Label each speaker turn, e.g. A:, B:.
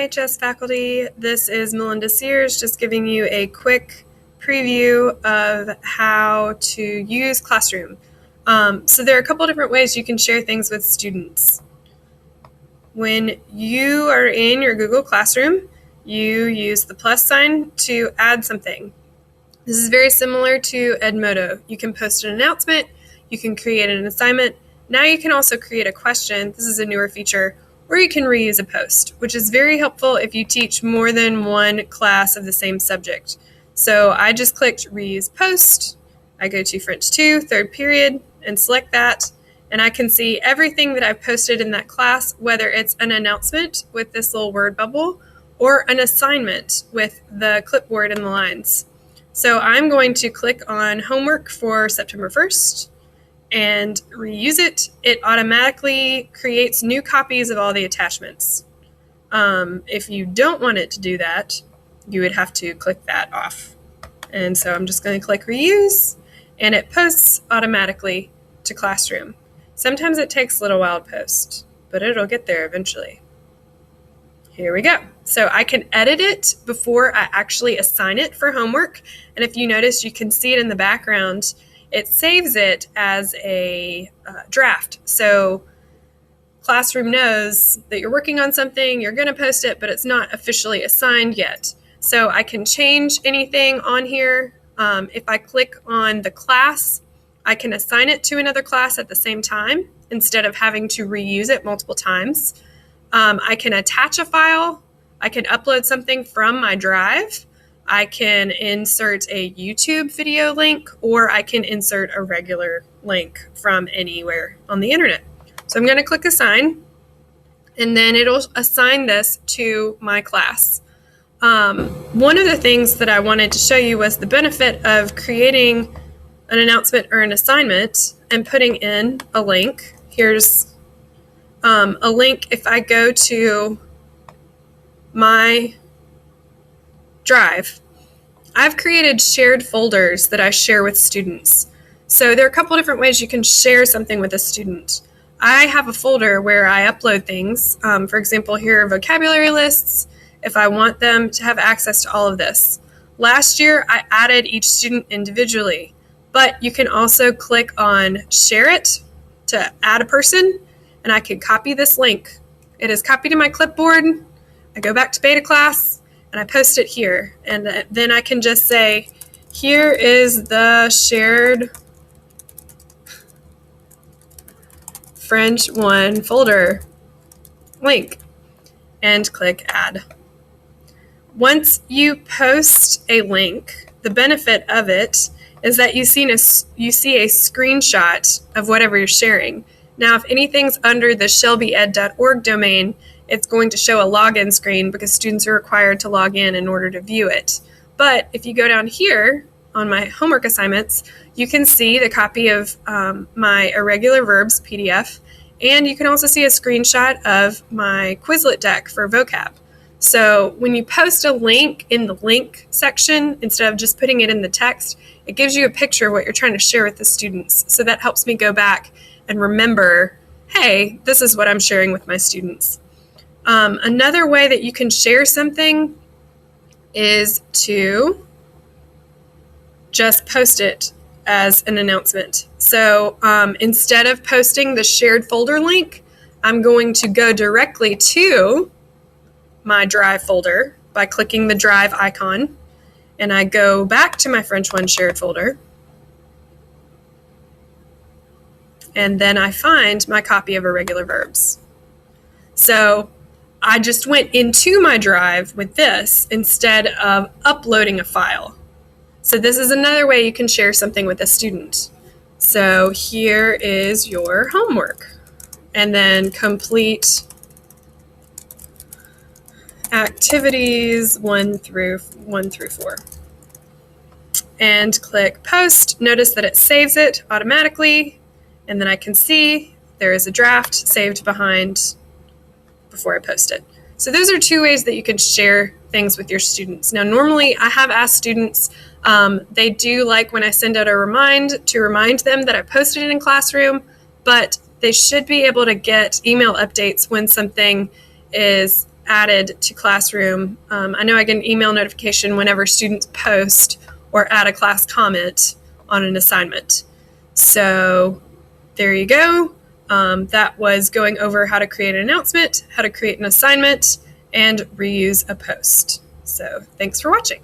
A: MHS faculty. This is Melinda Sears, just giving you a quick preview of how to use Classroom. So there are a couple different ways you can share things with students. When you are in your Google Classroom, you use the plus sign to add something. This is very similar to Edmodo. You can post an announcement, you can create an assignment. Now you can also create a question. This is a newer feature, or you can reuse a post, which is very helpful if you teach more than one class of the same subject. So I just clicked reuse post. I go to French 2, third period, and select that. And I can see everything that I've posted in that class, whether it's an announcement with this little word bubble or an assignment with the clipboard and the lines. So I'm going to click on homework for September 1st and reuse it. It automatically creates new copies of all the attachments. If you don't want it to do that, you would have to click that off. And so I'm just going to click reuse, and it posts automatically to Classroom. Sometimes it takes a little while to post, but it'll get there eventually. Here we go. So I can edit it before I actually assign it for homework. And if you notice, you can see it in the background. It saves it as a draft. So Classroom knows that you're working on something, you're going to post it, but it's not officially assigned yet. So I can change anything on here. If I click on the class, I can assign it to another class at the same time instead of having to reuse it multiple times. I can attach a file. I can upload something from my drive. I can insert a YouTube video link, or I can insert a regular link from anywhere on the internet. So I'm going to click assign, and then it'll assign this to my class. One of the things that I wanted to show you was the benefit of creating an announcement or an assignment and putting in a link. Here's a link. If I go to my drive, I've created shared folders that I share with students. So there are a couple different ways you can share something with a student. I have a folder where I upload things. For example, here are vocabulary lists if I want them to have access to all of this. Last year, I added each student individually, but you can also click on share it to add a person, and I can copy this link. It is copied to my clipboard. I go back to beta class, and I post it here. And then I can just say, here is the shared French 1 folder link, and click add. Once you post a link, the benefit of it is that you see a screenshot of whatever you're sharing. Now, if anything's under the shelbyed.org domain, it's going to show a login screen because students are required to log in order to view it. But if you go down here on my homework assignments, you can see the copy of my irregular verbs PDF, and you can also see a screenshot of my Quizlet deck for vocab. So when you post a link in the link section, instead of just putting it in the text, it gives you a picture of what you're trying to share with the students. So that helps me go back and remember, hey, this is what I'm sharing with my students. Another way that you can share something is to just post it as an announcement. So instead of posting the shared folder link, I'm going to go directly to my drive folder by clicking the drive icon, and I go back to my French 1 shared folder, and then I find my copy of irregular verbs. So I just went into my drive with this instead of uploading a file. So this is another way you can share something with a student. So here is your homework, and then complete activities 1 through 4. And click post. Notice that it saves it automatically, and then I can see there is a draft saved behind before I post it. So those are two ways that you can share things with your students. Now, normally I have asked students, they do like when I send out a remind them that I posted it in Classroom, but they should be able to get email updates when something is added to Classroom. I know I get an email notification whenever students post or add a class comment on an assignment. So there you go. That was going over how to create an announcement, how to create an assignment, and reuse a post. So thanks for watching.